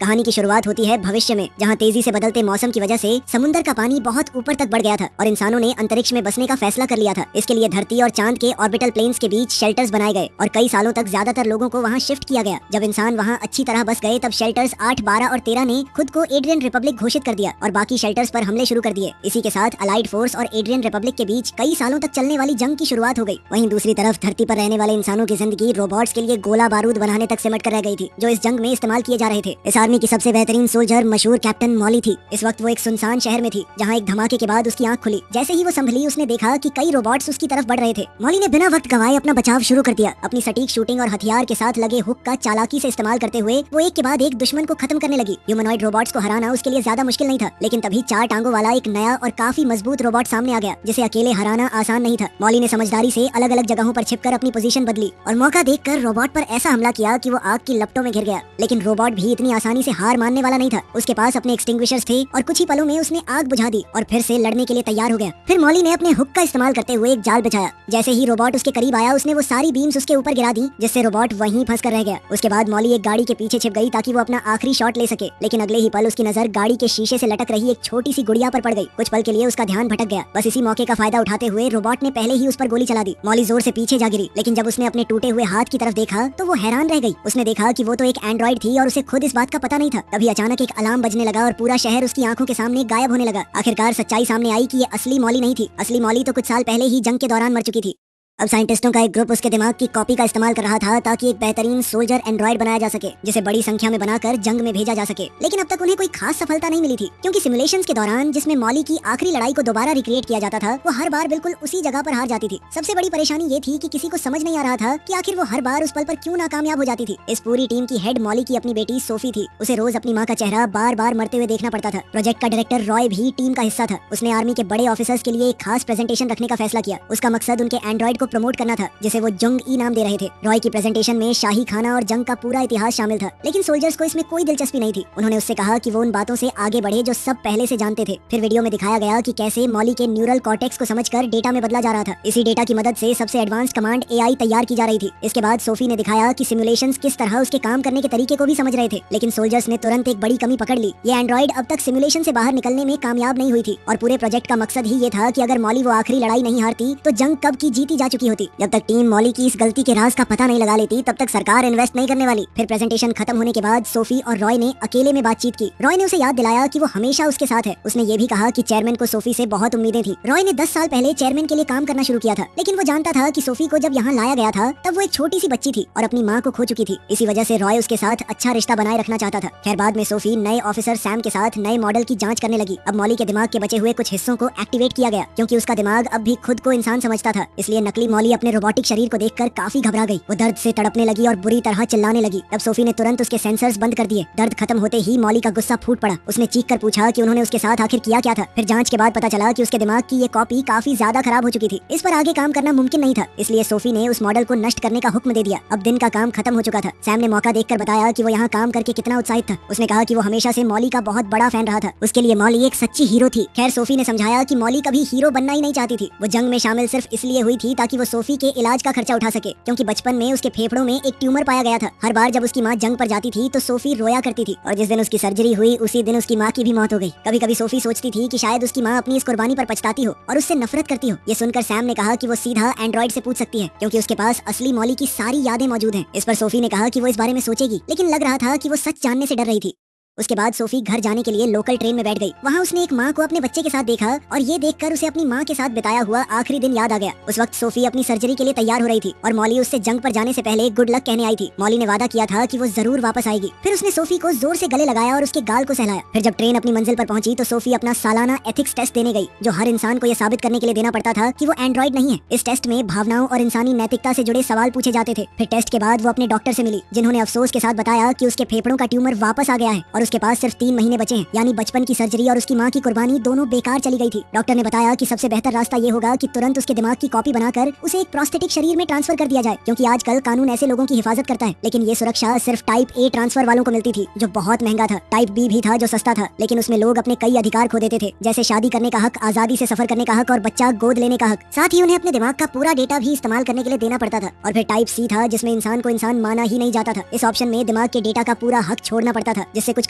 कहानी की शुरुआत होती है भविष्य में, जहाँ तेजी से बदलते मौसम की वजह से समुद्र का पानी बहुत ऊपर तक बढ़ गया था और इंसानों ने अंतरिक्ष में बसने का फैसला कर लिया था। इसके लिए धरती और चांद के ऑर्बिटल प्लेन्स के बीच शेल्टर्स बनाए गए और कई सालों तक ज्यादातर लोगों को वहाँ शिफ्ट किया गया। जब इंसान वहाँ अच्छी तरह बस गए तब शेल्टर्स 8, 12 और 13 ने खुद को एड्रियन रिपब्लिक घोषित कर दिया और बाकी शेल्टर्स पर हमले शुरू कर दिए। इसी के साथ अलाइड फोर्स और एड्रियन रिपब्लिक के बीच कई सालों तक चलने वाली जंग की शुरुआत हो गई। वहीं दूसरी तरफ धरती पर रहने वाले इंसानों की जिंदगी रोबोट्स के लिए गोला बारूद बनाने तक सिमट कर रह गई थी, जो इस जंग में इस्तेमाल किए जा रहे थे। इस आर्मी की सबसे बेहतरीन सोल्जर मशहूर कैप्टन मॉली थी। इस वक्त वो एक सुनसान शहर में थी, जहाँ एक धमाके के बाद उसकी आंख खुली। जैसे ही वो संभली, उसने देखा कि कई रोबोट्स उसकी तरफ बढ़ रहे थे। मॉली ने बिना वक्त गवाए अपना बचाव शुरू कर दिया। अपनी सटीक शूटिंग और हथियार के साथ लगे हुक का चालाकी से इस्तेमाल करते हुए वो एक के बाद एक दुश्मन को खत्म करने लगी। ह्यूमनॉइड रोबोट्स को हराना उसके लिए ज्यादा मुश्किल नहीं था, लेकिन तभी 4 टांगों वाला एक नया और काफी मजबूत रोबोट सामने आ गया, जिसे अकेले हराना आसान नहीं था। मॉली ने समझदारी से अलग अलग जगहों पर छिपकर अपनी पोजीशन बदली और मौका देखकर रोबोट पर ऐसा हमला किया कि वो आग की लपटों में घिर गया। लेकिन रोबोट भी इतनी आसानी से हार मानने वाला नहीं था। उसके पास अपने एक्सटिंग्विशर्स थे और कुछ ही पलों में उसने आग बुझा दी और फिर से लड़ने के लिए तैयार हो गया। फिर मॉली ने अपने हुक का इस्तेमाल करते हुए एक जाल बिछाया। जैसे ही रोबोट उसके करीब आया, उसने वो सारी बीम्स उसके ऊपर गिरा दी, जिससे रोबोट वहीं फंस कर रह गया। उसके बाद मॉली एक गाड़ी के पीछे छिप गई ताकि वो अपना आखिरी शॉट ले सके, लेकिन अगले ही पल उसकी नजर गाड़ी के शीशे से लटक रही एक छोटी सी गुड़िया पर पड़ गई। कुछ पल के लिए उसका ध्यान भटक गया। बस इसी मौके का फायदा उठाते हुए रोबोट ने पहले ही उस पर गोली चला दी। मॉली जोर से पीछे जा गिरी, लेकिन जब उसने अपने टूटे हुए हाथ की तरफ देखा तो वो हैरान रह गई। उसने देखा कि वो तो एक एंड्रॉइड थी और उसे खुद इस बात का पता नहीं था। तभी अचानक एक अलार्म बजने लगा और पूरा शहर उसकी आंखों के सामने गायब होने लगा। आखिरकार सच्चाई सामने आई कि ये असली मॉली नहीं थी। असली मॉली तो कुछ साल पहले ही जंग के दौरान मर चुकी थी। अब साइंटिस्टों का एक ग्रुप उसके दिमाग की कॉपी का इस्तेमाल कर रहा था ताकि एक बेहतरीन सोल्जर एंड्रॉइड बनाया जा सके, जिसे बड़ी संख्या में बनाकर जंग में भेजा जा सके। लेकिन अब तक उन्हें कोई खास सफलता नहीं मिली थी, क्योंकि सिमुलेशंस के दौरान जिसमें मॉली की आखिरी लड़ाई को दोबारा रिक्रिएट किया जाता था, वो हर बार बिल्कुल उसी जगह पर हार जाती थी। सबसे बड़ी परेशानी ये थी कि किसी को समझ नहीं आ रहा था कि आखिर वो हर बार उस पल पर क्यों नाकामयाब हो जाती थी। इस पूरी टीम की हेड मॉली की अपनी बेटी सोफी थी। उसे रोज अपनी माँ का चेहरा बार बार मरते हुए देखना पड़ता था। प्रोजेक्ट का डायरेक्टर रॉय भी टीम का हिस्सा था। उसने आर्मी के बड़े ऑफिसर्स के लिए एक खास प्रेजेंटेशन रखने का फैसला किया। उसका मकसद उनके एंड्रॉइड को प्रमोट करना था, जिसे वो जंग ई नाम दे रहे थे। रॉय की प्रेजेंटेशन में शाही खाना और जंग का पूरा इतिहास शामिल था, लेकिन सोल्जर्स को इसमें कोई दिलचस्पी नहीं थी। उन्होंने उससे कहा कि वो उन बातों से आगे बढ़े जो सब पहले से जानते थे। फिर वीडियो में दिखाया गया कि कैसे मॉली के न्यूरल कॉर्टेक्स को समझकर डेटा में बदला जा रहा था। इसी डेटा की मदद से सबसे एडवांस कमांड एआई तैयार की जा रही थी। इसके बाद सोफी ने दिखाया कि सिमुलेशंस किस तरह उसके काम करने के तरीके को भी समझ रहे थे, लेकिन सोल्जर्स ने तुरंत एक बड़ी कमी पकड़ ली। ये एंड्रॉइड अब तक सिमुलेशन से बाहर निकलने में कामयाब नहीं हुई थी और पूरे प्रोजेक्ट का मकसद ही ये था कि अगर मॉली वो आखिरी लड़ाई नहीं हारती तो जंग कब की जीती जा चुकी होती। जब तक टीम मॉली की इस गलती के राज का पता नहीं लगा लेती, तब तक सरकार इन्वेस्ट नहीं करने वाली। फिर प्रेजेंटेशन खत्म होने के बाद सोफी और रॉय ने अकेले में बातचीत की। रॉय ने उसे याद दिलाया कि वो हमेशा उसके साथ है। उसने ये भी कहा कि चेयरमैन को सोफी से बहुत उम्मीदें थी। रॉय ने 10 साल पहले चेयरमैन के लिए काम करना शुरू किया था, लेकिन वो जानता था कि सोफी को जब यहाँ लाया गया था तब वो एक छोटी सी बच्ची थी और अपनी माँ को खो चुकी थी। इसी वजह से रॉय उसके साथ अच्छा रिश्ता बनाए रखना चाहता था। खैर, बाद में सोफी नए ऑफिसर सैम के साथ नए मॉडल की जांच करने लगी। अब मॉली के दिमाग के बचे हुए कुछ हिस्सों को एक्टिवेट किया गया, क्योंकि उसका दिमाग अब भी खुद को इंसान समझता था। इसलिए नकली मॉली अपने रोबोटिक शरीर को देखकर काफी घबरा गई। वो दर्द से तड़पने लगी और बुरी तरह चिल्लाने लगी। तब सोफी ने तुरंत उसके सेंसर्स बंद कर दिए। दर्द खत्म होते ही मॉली का गुस्सा फूट पड़ा। उसने चीख कर पूछा कि उन्होंने उसके साथ आखिर किया क्या था। फिर जांच के बाद पता चला कि उसके दिमाग की ये कॉपी काफी ज्यादा खराब हो चुकी थी। इस पर आगे काम करना मुमकिन नहीं था, इसलिए सोफी ने उस मॉडल को नष्ट करने का हुक्म दे दिया। अब दिन का काम खत्म हो चुका था। सैम ने मौका देखकर बताया कि वो यहाँ काम करके कितना उत्साहित था। उसने कहा कि वो हमेशा से मॉली का बहुत बड़ा फैन रहा था। उसके लिए मॉली एक सच्ची हीरो थी। खैर, सोफी ने समझाया कि मॉली कभी हीरो बनना ही नहीं चाहती थी। वो जंग में शामिल सिर्फ इसलिए हुई थी ताकि वो सोफी के इलाज का खर्चा उठा सके, क्योंकि बचपन में उसके फेफड़ों में एक ट्यूमर पाया गया था। हर बार जब उसकी माँ जंग पर जाती थी तो सोफी रोया करती थी और जिस दिन उसकी सर्जरी हुई उसी दिन उसकी माँ की भी मौत हो गई। कभी कभी सोफी सोचती थी कि शायद उसकी माँ अपनी इस कुर्बानी पर पछताती हो और उससे नफरत करती हो। ये सुनकर सैम ने कहा कि वो सीधा एंड्रॉइड से पूछ सकती है, क्योंकि उसके पास असली मॉली की सारी यादें मौजूद हैं। इस पर सोफी ने कहा कि वो इस बारे में सोचेगी, लेकिन लग रहा था कि वो सच जानने से डर रही थी। उसके बाद सोफी घर जाने के लिए लोकल ट्रेन में बैठ गई। वहाँ उसने एक माँ को अपने बच्चे के साथ देखा और ये देखकर उसे अपनी माँ के साथ बिताया हुआ आखिरी दिन याद आ गया। उस वक्त सोफी अपनी सर्जरी के लिए तैयार हो रही थी और मॉली उससे जंग पर जाने से पहले गुड लक कहने आई थी। मॉली ने वादा किया था कि वो जरूर वापस आएगी। फिर उसने सोफी को जोर से गले लगाया और उसके गाल को सहलाया। फिर जब ट्रेन अपनी मंजिल पर पहुंची तो सोफी अपना सालाना एथिक्स टेस्ट देने गई, जो हर इंसान को यह साबित करने के लिए देना पड़ता था कि वो एंड्रॉइड नहीं है। इस टेस्ट में भावनाओं और इंसानी नैतिकता से जुड़े सवाल पूछे जाते थे। फिर टेस्ट के बाद वो अपने डॉक्टर से मिली, जिन्होंने अफसोस के साथ बताया कि उसके फेफड़ों का ट्यूमर वापस आ गया है और उसके पास सिर्फ 3 महीने बचे हैं, यानी बचपन की सर्जरी और उसकी माँ की कुर्बानी दोनों बेकार चली गई थी। डॉक्टर ने बताया कि सबसे बेहतर रास्ता ये होगा कि तुरंत उसके दिमाग की कॉपी बनाकर उसे एक प्रोस्थेटिक शरीर में ट्रांसफर कर दिया जाए, क्योंकि आजकल कानून ऐसे लोगों की हिफाजत करता है। लेकिन ये सुरक्षा सिर्फ टाइप ए ट्रांसफर वालों को मिलती थी, जो बहुत महंगा था। टाइप बी भी था जो सस्ता था, लेकिन उसमें लोग अपने कई अधिकार खो देते थे, जैसे शादी करने का हक, आजादी से सफर करने का हक और बच्चा गोद लेने का हक। साथ ही उन्हें अपने दिमाग का पूरा डेटा भी इस्तेमाल करने के लिए देना पड़ता था। और फिर टाइप सी था, जिसमें इंसान को इंसान माना ही नहीं जाता था। इस ऑप्शन में दिमाग के डेटा का पूरा हक छोड़ना पड़ता था, जिससे कुछ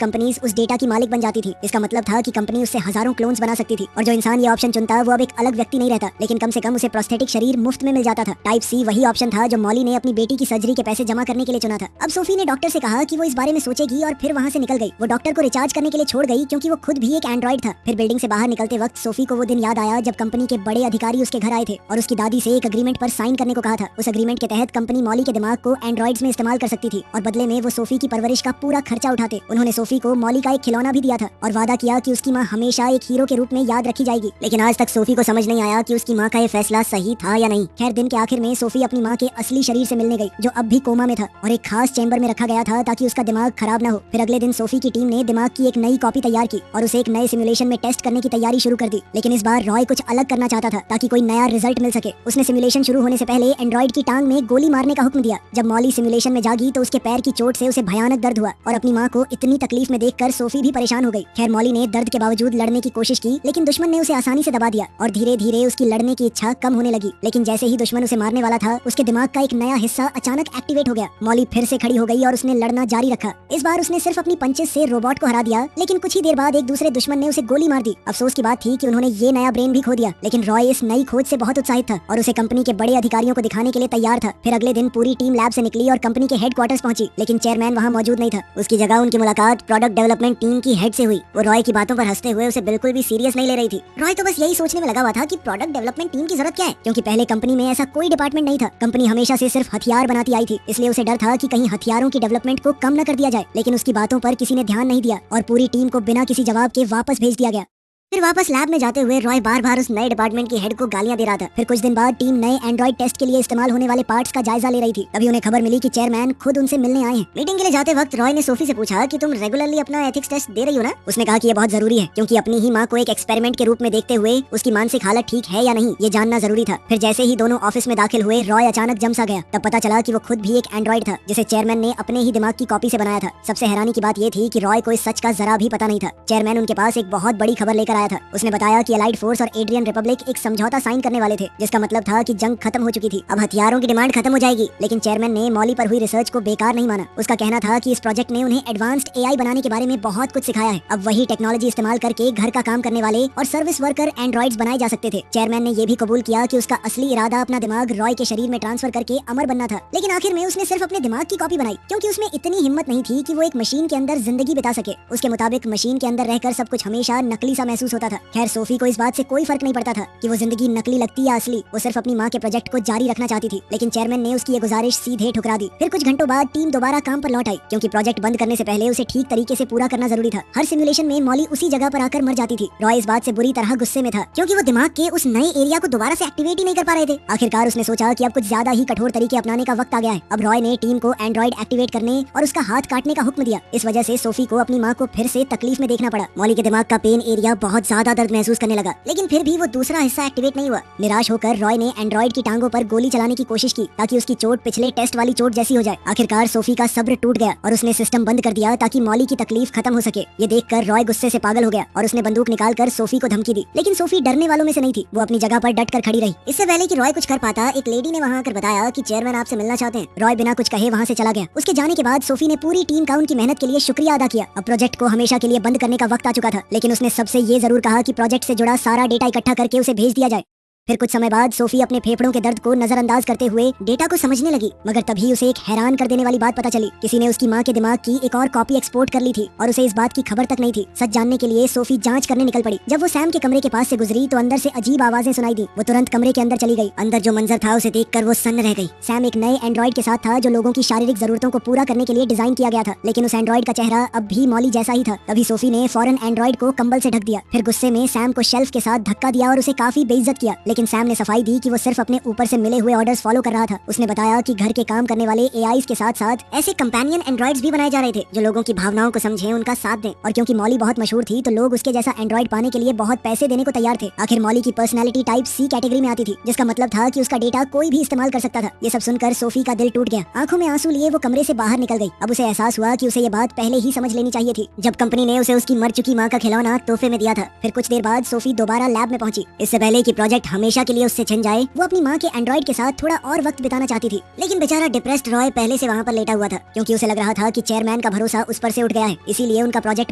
कंपनीज उस डेटा की मालिक बन जाती थी। इसका मतलब था कि कंपनी उससे हजारों क्लोन्स बना सकती थी और जो इंसान ये ऑप्शन चुनता वो अब एक अलग व्यक्ति नहीं रहता, लेकिन कम से कम उसे प्रोस्थेटिक शरीर मुफ्त में मिल जाता था। टाइप सी वही ऑप्शन था जो मॉली ने अपनी बेटी की सर्जरी के पैसे जमा करने के लिए चुना था। अब सोफी ने डॉक्टर से कहा कि वो इस बारे में सोचेगी और फिर वहाँ से निकल गई। वो डॉक्टर को रिचार्ज करने के लिए छोड़ गई क्योंकि वो खुद भी एक एंड्रॉइड था। फिर बिल्डिंग से बाहर निकलते वक्त सोफी को वो दिन याद आया जब कंपनी के बड़े अधिकारी उसके घर आए थे और उसकी दादी से एक अग्रीमेंट पर साइन करने को कहा था। उस अग्रीमेंट के तहत कंपनी मॉली के दिमाग को एंड्रॉइड्स में इस्तेमाल कर सकती थी और बदले में वो सोफी की परवरिश का पूरा खर्चा उठाते। उन्होंने सोफी को मॉली का एक खिलौना भी दिया था और वादा किया कि उसकी माँ हमेशा एक हीरो के रूप में याद रखी जाएगी। लेकिन आज तक सोफी को समझ नहीं आया कि उसकी माँ का ये फैसला सही था या नहीं। खैर, दिन के आखिर में सोफी अपनी माँ के असली शरीर से मिलने गई जो अब भी कोमा में था और एक खास चेंबर में रखा गया था ताकि उसका दिमाग खराब न हो। फिर अगले दिन सोफी की टीम ने दिमाग की एक नई कॉपी तैयार की और उसे एक नए सिमुलेशन में टेस्ट करने की तैयारी शुरू कर दी। लेकिन इस बार रॉय कुछ अलग करना चाहता था ताकि कोई नया रिजल्ट मिल सके। उसने सिमुलेशन शुरू होने से पहले एंड्रॉइड की टांग में गोली मारने का हुक्म दिया। जब मॉली सिमुलेशन में जागी तो उसके पैर की चोट से उसे भयानक दर्द हुआ और अपनी माँ को इतनी तकलीफ में देखकर सोफी भी परेशान हो गई। खैर, मॉली ने दर्द के बावजूद लड़ने की कोशिश की लेकिन दुश्मन ने उसे आसानी से दबा दिया और धीरे धीरे उसकी लड़ने की इच्छा कम होने लगी। लेकिन जैसे ही दुश्मन उसे मारने वाला था उसके दिमाग का एक नया हिस्सा अचानक एक्टिवेट हो गया। मॉली फिर से खड़ी हो गई और उसने लड़ना जारी रखा। इस बार उसने सिर्फ अपनी पंचेस से रोबोट को हरा दिया, लेकिन कुछ ही देर बाद एक दूसरे दुश्मन ने उसे गोली मार दी। अफसोस की बात थी कि उन्होंने ये नया ब्रेन भी खो दिया, लेकिन रॉय इस नई खोज से बहुत उत्साहित था और उसे कंपनी के बड़े अधिकारियों को दिखाने के लिए तैयार था। फिर अगले दिन पूरी टीम लैब से निकली और कंपनी के हेडक्वार्टर्स पहुंची, लेकिन चेयरमैन वहां मौजूद नहीं था। उसकी जगह उनकी मुलाकात प्रोडक्ट डेवलपमेंट टीम की हेड से हुई। वो रॉय की बातों पर हंसते हुए उसे बिल्कुल भी सीरियस नहीं ले रही थी। रॉय तो बस यही सोचने में लगा हुआ था कि प्रोडक्ट डेवलपमेंट टीम की जरूरत क्या है, क्योंकि पहले कंपनी में ऐसा कोई डिपार्टमेंट नहीं था। कंपनी हमेशा से सिर्फ हथियार बनाती आई थी, इसलिए उसे डर था कि कहीं हथियारों की डेवलपमेंट को कम न कर दिया जाए। लेकिन उसकी बातों पर किसी ने ध्यान नहीं दिया और पूरी टीम को बिना किसी जवाब के वापस भेज दिया गया। फिर वापस लैब में जाते हुए रॉय बार बार उस नए डिपार्टमेंट की हेड को गालियां दे रहा था। फिर कुछ दिन बाद टीम नए एंड्रॉइड टेस्ट के लिए इस्तेमाल होने वाले पार्ट्स का जायजा ले रही थी। तभी उन्हें खबर मिली कि चेयरमैन खुद उनसे मिलने आए हैं। मीटिंग के लिए जाते वक्त रॉय ने सोफी से पूछा कि तुम रेगुलरली अपना एथिक्स टेस्ट दे रही हो ना? उसने कहा कि ये बहुत जरूरी है क्योंकि अपनी ही माँ को एक एक्सपेरिमेंट के रूप में देखते हुए उसकी मानसिक हालत ठीक है या नहीं ये जानना जरूरी था। फिर जैसे ही दोनों ऑफिस में दाखिल हुए रॉय अचानक जम सा गया। तब पता चला कि वो खुद भी एक एंड्रॉइड था जिसे चेयरमैन ने अपने ही दिमाग की कॉपी से बनाया था। सबसे हैरानी की बात ये थी कि रॉय को इस सच का जरा भी पता नहीं था। चेयरमैन उनके पास एक बहुत बड़ी खबर लेकर आया था। उसने बताया कि अलाइड फोर्स और एड्रियन रिपब्लिक एक समझौता साइन करने वाले थे, जिसका मतलब था कि जंग खत्म हो चुकी थी। अब हथियारों की डिमांड खत्म हो जाएगी। लेकिन चेयरमैन ने मॉली पर हुई रिसर्च को बेकार नहीं माना। उसका कहना था कि इस प्रोजेक्ट ने उन्हें एडवांस्ड एआई बनाने के बारे में बहुत कुछ सिखाया है। अब वही टेक्नोलॉजी इस्तेमाल करके घर का काम करने वाले और सर्विस वर्कर एंड्रॉइड्स बनाए जा सकते थे। चेयरमैन ने ये भी कबूल किया कि उसका असली इरादा अपना दिमाग रॉय के शरीर में ट्रांसफर करके अमर बनना था। लेकिन आखिर में उसने सिर्फ अपने दिमाग की कॉपी बनाई क्योंकि उसमें इतनी हिम्मत नहीं थी कि वो एक मशीन के अंदर जिंदगी बिता सके। उसके मुताबिक मशीन के अंदर रहकर सब कुछ हमेशा नकली सा महसूस होता था। खैर, सोफी को इस बात से कोई फर्क नहीं पड़ता था कि वो जिंदगी नकली लगती या असली। वो सिर्फ अपनी माँ के प्रोजेक्ट को जारी रखना चाहती थी, लेकिन चेयरमैन ने उसकी ये गुजारिश सीधे ठुकरा दी। फिर कुछ घंटों बाद टीम दोबारा काम पर लौट आई क्योंकि प्रोजेक्ट बंद करने से पहले उसे ठीक तरीके से पूरा करना जरूरी था। हर सिमुलेशन में मॉली उसी जगह पर आकर मर जाती थी। रॉय इस बात से बुरी तरह गुस्से में था क्योंकि वो दिमाग के उस नए एरिया को दोबारा से एक्टिवेट ही नहीं कर पा रहे थे। आखिरकार उसने सोचा कि अब कुछ ज्यादा ही कठोर तरीके अपनाने का वक्त आ गया है। अब रॉय ने टीम को एंड्रॉइड एक्टिवेट करने और उसका हाथ काटने का हुक्म दिया। इस वजह से सोफी को अपनी माँ को फिर से तकलीफ में देखना पड़ा। मॉली के दिमाग का पेन एरिया बहुत ज्यादा दर्द महसूस करने लगा, लेकिन फिर भी वो दूसरा हिस्सा एक्टिवेट नहीं हुआ। निराश होकर रॉय ने एंड्रॉइड की टांगों पर गोली चलाने की कोशिश की ताकि उसकी चोट पिछले टेस्ट वाली चोट जैसी हो जाए। आखिरकार सोफी का सब्र टूट गया और उसने सिस्टम बंद कर दिया ताकि मॉली की तकलीफ खत्म हो सके। ये देखकर रॉय गुस्से से पागल हो गया और उसने बंदूक निकालकर सोफी को धमकी दी। लेकिन सोफी डरने वालों में से नहीं थी। वो अपनी जगह पर डट कर खड़ी रही। इससे पहले कि रॉय कुछ कर पाता, एक लेडी ने वहाँ आकर बताया कि चेयरमैन आपसे मिलना चाहते हैं। रॉय बिना कुछ कहे वहाँ से चला गया। उसके जाने के बाद सोफी ने पूरी टीम का उनकी मेहनत के लिए शुक्रिया अदा किया। अब प्रोजेक्ट को हमेशा के लिए बंद करने का वक्त आ चुका था, लेकिन उसने सबसे ये जरूर कहा कि प्रोजेक्ट से जुड़ा सारा डेटा इकट्ठा करके उसे भेज दिया जाए। फिर कुछ समय बाद सोफी अपने फेफड़ों के दर्द को नजरअंदाज करते हुए डेटा को समझने लगी, मगर तभी उसे एक हैरान कर देने वाली बात पता चली। किसी ने उसकी माँ के दिमाग की एक और कॉपी एक्सपोर्ट कर ली थी और उसे इस बात की खबर तक नहीं थी। सच जानने के लिए सोफी जांच करने निकल पड़ी। जब वो सैम के कमरे के पास से गुजरी तो अंदर से अजीब आवाजें सुनाई दी। वो तुरंत कमरे के अंदर चली गई। अंदर जो मंजर था उसे देखकर वो सन्न रह गई। सैम एक नए एंड्रॉइड के साथ था जो लोगों की शारीरिक जरूरतों को पूरा करने के लिए डिजाइन किया गया था, लेकिन उस एंड्रॉइड का चेहरा अब भी मॉली जैसा ही था। तभी सोफी ने फौरन एंड्रॉइड को कंबल से ढक दिया। फिर गुस्से में सैम को शेल्फ के साथ धक्का दिया और उसे काफी बेइज्जत किया। लेकिन सैम ने सफाई दी कि वो सिर्फ अपने ऊपर से मिले हुए ऑर्डर्स फॉलो कर रहा था। उसने बताया कि घर के काम करने वाले एआईज के साथ साथ ऐसे कंपेनियन एंड्रॉइड्स भी बनाए जा रहे थे जो लोगों की भावनाओं को समझें, उनका साथ दें। और क्योंकि मॉली बहुत मशहूर थी तो लोग उसके जैसा एंड्रॉइड पाने के लिए बहुत पैसे देने को तैयार थे। आखिर मॉली की पर्सनैलिटी टाइप सी कैटेगरी में आती थी, जिसका मतलब था कि उसका डेटा कोई भी इस्तेमाल कर सकता था। ये सब सुनकर सोफी का दिल टूट गया। आंखों में आंसू लिए वो कमरे से बाहर निकल गई। अब उसे एहसास हुआ कि उसे ये बात पहले ही समझ लेनी चाहिए थी, जब कंपनी ने उसे उसकी मर चुकी माँ का खिलौना तोहफे में दिया था। फिर कुछ देर बाद सोफी दोबारा लैब में पहुंची। इससे पहले कि प्रोजेक्ट हमेशा के लिए उससे छिन जाए। वो अपनी माँ के एंड्रॉइड के साथ थोड़ा और वक्त बिताना चाहती थी, लेकिन बेचारा डिप्रेस्ड रॉय पहले से वहाँ पर लेटा हुआ था, क्योंकि उसे लग रहा था कि चेयरमैन का भरोसा उस पर से उठ गया है, इसीलिए उनका प्रोजेक्ट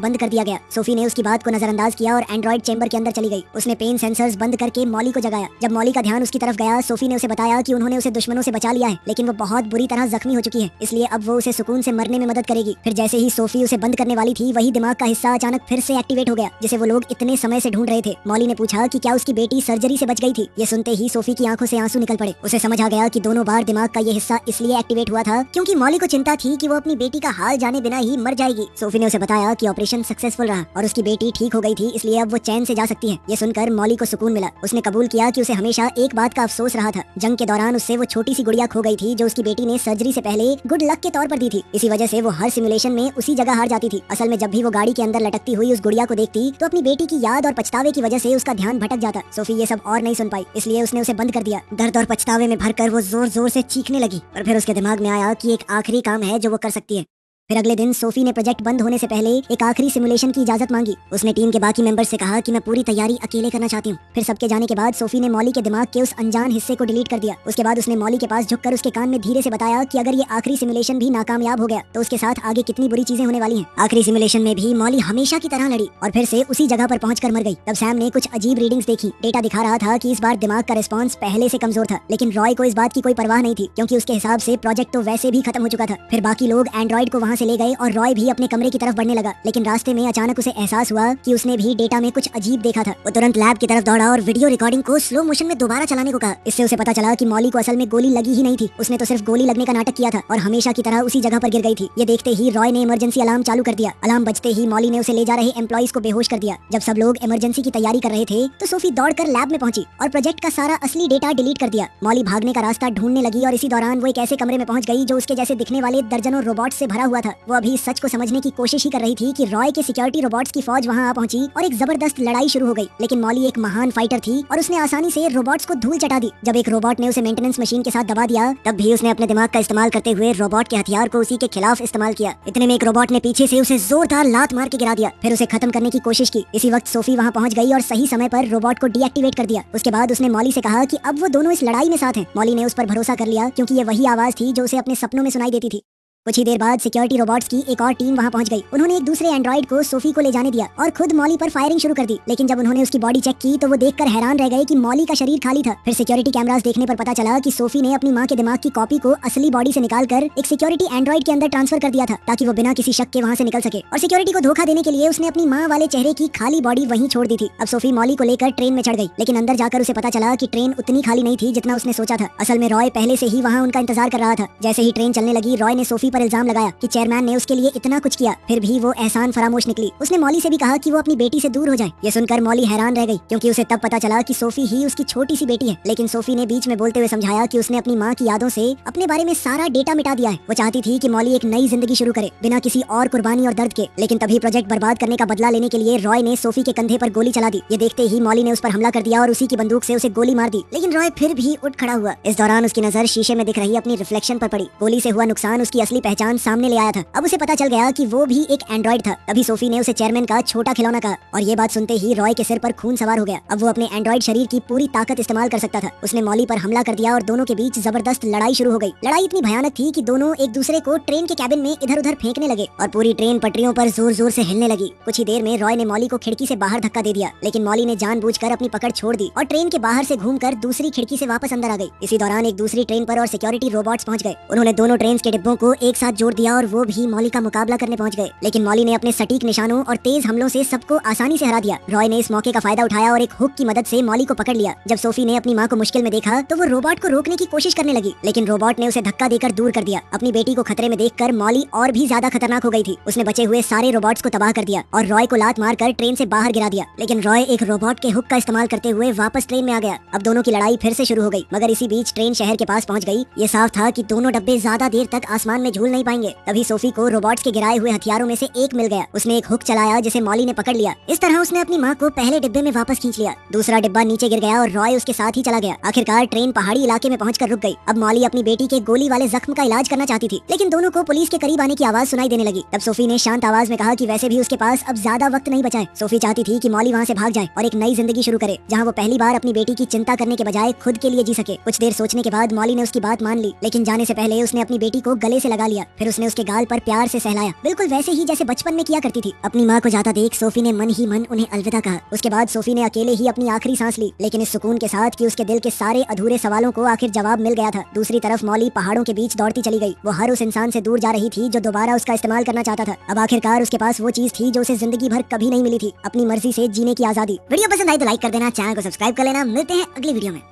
बंद कर दिया गया। सोफी ने उसकी बात को नजरअंदाज किया और एंड्रॉइड चेंबर के अंदर चली गई। उसने पेन सेंसर्स बंद करके मॉली को जगाया। जब मॉली का ध्यान उसकी तरफ गया, सोफी ने उसे बताया कि उन्होंने उसे दुश्मनों से बचा लिया है, लेकिन वो बहुत बुरी तरह जख्मी हो चुकी है, इसलिए अब वो उसे सुकून से मरने में मदद करेगी। फिर जैसे ही सोफी उसे बंद करने वाली थी, वही दिमाग का हिस्सा अचानक फिर से एक्टिवेट हो गया, जिसे वो लोग इतने समय से ढूंढ रहे थे। मॉली ने पूछा कि क्या उसकी बेटी सर्जरी से बच गई थी। ये सुनते ही सोफी की आंखों से आंसू निकल पड़े। उसे समझ आ गया कि दोनों बार दिमाग का ये हिस्सा इसलिए एक्टिवेट हुआ था क्योंकि मॉली को चिंता थी कि वो अपनी बेटी का हाल जाने बिना ही मर जाएगी। सोफी ने उसे बताया कि ऑपरेशन सक्सेसफुल रहा और उसकी बेटी ठीक हो गई थी, इसलिए अब वो चैन से जा सकती है। ये सुनकर मॉली को सुकून मिला। उसने कबूल किया कि उसे हमेशा एक बात का अफसोस रहा था। जंग के दौरान उससे वो छोटी सी गुड़िया खो गई थी, जो उसकी बेटी ने सर्जरी से पहले गुड लक के तौर पर दी थी। इसी वजह से वो हर सिमुलेशन में उसी जगह हार जाती थी। असल में जब भी वो गाड़ी के अंदर लटकती हुई उस गुड़िया को देखती, तो अपनी बेटी की याद और पछतावे की वजह से उसका ध्यान भटक जाता। सोफी ये सब और नहीं सुन पाई, इसलिए उसने उसे बंद कर दिया। दर्द और पछतावे में भरकर वो जोर जोर से चीखने लगी, और फिर उसके दिमाग में आया कि एक आखिरी काम है जो वो कर सकती है। फिर अगले दिन सोफी ने प्रोजेक्ट बंद होने से पहले एक आखिरी सिमुलेशन की इजाजत मांगी। उसने टीम के बाकी मेंबर्स से कहा कि मैं पूरी तैयारी अकेले करना चाहती हूँ। फिर सबके जाने के बाद सोफी ने मॉली के दिमाग के उस अनजान हिस्से को डिलीट कर दिया। उसके बाद उसने मॉली के पास झुककर उसके कान में धीरे से बताया कि अगर ये आखिरी सिमुलेशन भी नाकामयाब हो गया तो उसके साथ आगे कितनी बुरी चीजें होने वाली हैं। आखिरी सिमुलेशन में भी मॉली हमेशा की तरह लड़ी और फिर से उसी जगह पर पहुंचकर मर गई। तब सैम ने कुछ अजीब रीडिंग्स देखी। डेटा दिखा रहा था कि इस बार दिमाग का रिस्पॉन्स पहले से कमजोर था, लेकिन रॉय को इस बात की कोई परवाह नहीं थी, क्योंकि उसके हिसाब से प्रोजेक्ट तो वैसे भी खत्म हो चुका था। फिर बाकी लोग एंड्रॉइड को वहाँ से ले गए और रॉय भी अपने कमरे की तरफ बढ़ने लगा, लेकिन रास्ते में अचानक उसे एहसास हुआ कि उसने भी डेटा में कुछ अजीब देखा था। वो तुरंत लैब की तरफ दौड़ा और वीडियो रिकॉर्डिंग को स्लो मोशन में दोबारा चलाने को कहा। इससे उसे पता चला कि मॉली को असल में गोली लगी ही नहीं थी, उसने तो सिर्फ गोली लगने का नाटक किया था और हमेशा की तरह उसी जगह पर गिर गई थी। ये देखते ही रॉय ने इमरजेंसी अलार्म चालू कर दिया। अलार्म बजते ही मॉली ने उसे ले जा रहे एम्प्लॉइज को बेहोश कर दिया। जब सब लोग इमरजेंसी की तैयारी कर रहे थे तो सोफी दौड़कर लैब में पहुंची और प्रोजेक्ट का सारा असली डेटा डिलीट कर दिया। मॉली भागने का रास्ता ढूंढने लगी और इसी दौरान वो एक ऐसे कमरे में पहुंच गई जो उसके जैसे दिखने वाले दर्जनों रोबोट से भरा हुआ था। वो अभी सच को समझने की कोशिश ही कर रही थी कि रॉय के सिक्योरिटी रोबोट्स की फौज वहां आ पहुंची और एक जबरदस्त लड़ाई शुरू हो गई। लेकिन मॉली एक महान फाइटर थी और उसने आसानी से रोबोट्स को धूल चटा दी। जब एक रोबोट ने उसे मेंटेनेंस मशीन के साथ दबा दिया, तब भी उसने अपने दिमाग का इस्तेमाल करते हुए रोबोट के हथियार को उसी के खिलाफ इस्तेमाल किया। इतने में एक रोबोट ने पीछे से उसे जोरदार लात मार के गिरा दिया, फिर उसे खत्म करने की कोशिश की। इसी वक्त सोफी वहां पहुंच गई और सही समय पर रोबोट को डीएक्टिवेट कर दिया। उसके बाद उसने मॉली से कहा कि अब वो दोनों इस लड़ाई में साथ हैं। मॉली ने उस पर भरोसा कर लिया, क्योंकि ये वही आवाज थी जो उसे अपने सपनों में सुनाई देती थी। कुछ ही देर बाद सिक्योरिटी रोबोट्स की एक और टीम वहां पहुंच गई। उन्होंने एक दूसरे एंड्रॉइड को सोफी को ले जाने दिया और खुद मॉली पर फायरिंग शुरू कर दी। लेकिन जब उन्होंने उसकी बॉडी चेक की तो वो देखकर हैरान रह गए कि मॉली का शरीर खाली था। फिर सिक्योरिटी कैमरास देखने पर पता चला कि सोफी ने अपनी माँ के दिमाग की कॉपी को असली बॉडी से निकालकर एक सिक्योरिटी एंड्रॉइड के अंदर ट्रांसफर कर दिया था, ताकि वो बिना किसी शक के वहां से निकल सके। और सिक्योरिटी को धोखा देने के लिए उसने अपनी माँ वाले चेहरे की खाली बॉडी वहीं छोड़ दी थी। अब सोफी मॉली को लेकर ट्रेन में चढ़ गई, लेकिन अंदर जाकर उसे पता चला कि ट्रेन उतनी खाली नहीं थी जितना उसने सोचा था। असल में रॉय पहले से ही वहाँ उनका इंतजार कर रहा था। जैसे ही ट्रेन चलने लगी, रॉय ने सोफी पर इल्जाम लगाया कि चेयरमैन ने उसके लिए इतना कुछ किया, फिर भी वो एहसान फरामोश निकली। उसने मॉली से भी कहा कि वो अपनी बेटी से दूर हो जाए। ये सुनकर मॉली हैरान रह गई, क्योंकि उसे तब पता चला कि सोफी ही उसकी छोटी सी बेटी है। लेकिन सोफी ने बीच में बोलते हुए समझाया कि उसने अपनी माँ की यादों से अपने बारे में सारा डेटा मिटा दिया है। वो चाहती थी कि मॉली एक नई जिंदगी शुरू करे बिना किसी और कुर्बानी और दर्द के। लेकिन तभी प्रोजेक्ट बर्बाद करने का बदला लेने के लिए रॉय ने सोफी के कंधे पर गोली चला दी। ये देखते ही मॉली ने उस पर हमला कर दिया और उसी की बंदूक से उसे गोली मार दी। लेकिन रॉय फिर भी उठ खड़ा हुआ। इस दौरान उसकी नजर शीशे में दिख रही अपनी रिफ्लेक्शन पर पड़ी। गोली से हुआ नुकसान उसकी असली पहचान सामने ले आया था। अब उसे पता चल गया कि वो भी एक एंड्रॉइड था। तभी सोफी ने उसे चेयरमैन का छोटा खिलौना कहा और ये बात सुनते ही रॉय के सिर पर खून सवार हो गया। अब वो अपने एंड्रॉइड शरीर की पूरी ताकत इस्तेमाल कर सकता था। उसने मॉली पर हमला कर दिया और दोनों के बीच जबरदस्त लड़ाई शुरू हो गई। लड़ाई इतनी भयानक थी कि दोनों एक दूसरे को ट्रेन के कैबिन में इधर उधर फेंकने लगे और पूरी ट्रेन पटरियों पर जोर जोर से हिलने लगी। कुछ ही देर में रॉय ने मॉली को खिड़की से बाहर धक्का दे दिया, लेकिन मॉली ने जानबूझकर अपनी पकड़ छोड़ दी और ट्रेन के बाहर से घूमकर दूसरी खिड़की से वापस अंदर आ गई। इसी दौरान एक दूसरी ट्रेन पर और सिक्योरिटी रोबोट्स पहुंच गए। उन्होंने दोनों ट्रेन के डिब्बों को एक साथ जोड़ दिया और वो भी मॉली का मुकाबला करने पहुंच गए। लेकिन मॉली ने अपने सटीक निशानों और तेज हमलों से सबको आसानी से हरा दिया। रॉय ने इस मौके का फायदा उठाया और एक हुक की मदद से मॉली को पकड़ लिया। जब सोफी ने अपनी माँ को मुश्किल में देखा तो वो रोबोट को रोकने की कोशिश करने लगी, लेकिन रोबोट ने उसे धक्का देकर दूर कर दिया। अपनी बेटी को खतरे में देखकर मॉली और भी ज्यादा खतरनाक हो गई थी। उसने बचे हुए सारे रोबोट्स को तबाह कर दिया और रॉय को लात मारकर ट्रेन से बाहर गिरा दिया। लेकिन रॉय एक रोबोट के हुक का इस्तेमाल करते हुए वापस ट्रेन में आ गया। अब दोनों की लड़ाई फिर से शुरू हो गई, मगर इसी बीच ट्रेन शहर के पास पहुंच गई। ये साफ था कि दोनों डब्बे ज्यादा देर तक आसमान में झूल नहीं पाएंगे। तभी सोफी को रोबोट्स के गिराए हुए हथियारों में से एक मिल गया। उसने एक हुक चलाया जिसे मॉली ने पकड़ लिया। इस तरह उसने अपनी माँ को पहले डिब्बे में वापस खींच लिया। दूसरा डिब्बा नीचे गिर गया और रॉय उसके साथ ही चला गया। आखिरकार ट्रेन पहाड़ी इलाके में पहुंचकर रुक गई। अब मॉली अपनी बेटी के गोली वाले जख्म का इलाज करना चाहती थी, लेकिन दोनों को पुलिस के करीब आने की आवाज सुनाई देने लगी। तब सोफी ने शांत आवाज में कहा कि वैसे भी उसके पास अब ज्यादा वक्त नहीं बचा है। सोफी चाहती थी कि मॉली वहाँ से भाग जाए और एक नई जिंदगी शुरू करे, जहाँ वो पहली बार अपनी बेटी की चिंता करने के बजाय खुद के लिए जी सके। कुछ देर सोचने के बाद मॉली ने उसकी बात मान ली, लेकिन जाने से पहले उसने अपनी बेटी को गले से लगा लिया। फिर उसने उसके गाल पर प्यार से सहलाया, बिल्कुल वैसे ही जैसे बचपन में किया करती थी। अपनी माँ को जाता देख सोफी ने मन ही मन उन्हें अलविदा कहा। उसके बाद सोफी ने अकेले ही अपनी आखिरी सांस ली, लेकिन इस सुकून के साथ कि उसके दिल के सारे अधूरे सवालों को आखिर जवाब मिल गया था। दूसरी तरफ मॉली पहाड़ों के बीच दौड़ती चली गई। वो हर उस इंसान से दूर जा रही थी जो दोबारा उसका इस्तेमाल करना चाहता था। अब आखिरकार उसके पास वो चीज थी जो उसे जिंदगी भर कभी नहीं मिली थी, अपनी मर्जी से जीने की आजादी। वीडियो पसंद आई तो लाइक कर देना, चैनल को सब्सक्राइब कर लेना। मिलते हैं अगली वीडियो में।